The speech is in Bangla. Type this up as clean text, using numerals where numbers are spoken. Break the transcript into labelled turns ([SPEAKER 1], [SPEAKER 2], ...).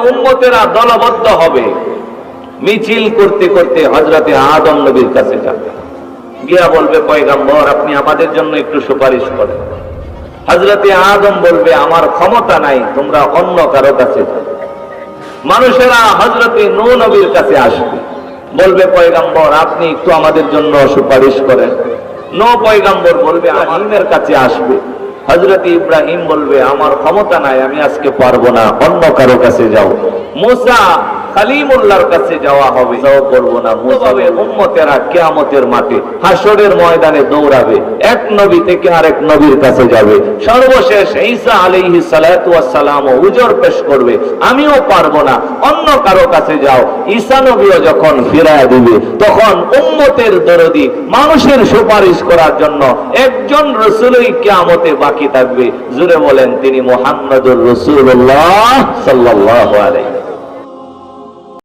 [SPEAKER 1] উম্মতেরা দলবদ্ধ হবে, মিছিল করতে করতে হযরতে আদম নবীর কাছে যাবে, গিয়া বলবে পয়গম্বর আপনি আমাদের জন্য একটু সুপারিশ করেন। হযরতে আদম বলবে আমার ক্ষমতা নাই, তোমরা অন্য কারো কাছে যাও। মানুষেরা হযরতে নূহ নবীর কাছে আসবে, বলবে পয়গম্বর আপনি একটু আমাদের জন্য সুপারিশ করেন। নূহ পয়গম্বর বলবে ইব্রাহিমের কাছে আসবে। হযরতে ইব্রাহিম বলবে আমার ক্ষমতা নাই, আমি আজকে পারবো না, অন্য কারো কাছে যাও। মুসা কালিমুল্লাহর কাছে যাওয়া হবে, তাও করবো না। মুসাবে উম্মতেরা কিয়ামতের মাঠে হাসরের ময়দানে দৌড়াবে, এক নবী থেকে আরেক নবীর কাছে যাবে। সর্বশেষ ঈসা আলাইহিস সালাতু ওয়াস সালাম উজর পেশ করবে, আমিও পারবো না, অন্য কারো কাছে যাও। ঈসা নবীও যখন ফিরায় দিবে, তখন উম্মতের দরদি মানুষের সুপারিশ করার জন্য একজন রাসূলই কিয়ামতে বাকি থাকবে। জোরে বলেন তিনি মুহাম্মদুর রাসূলুল্লাহ সাল্লাল্লাহু আলাইহি।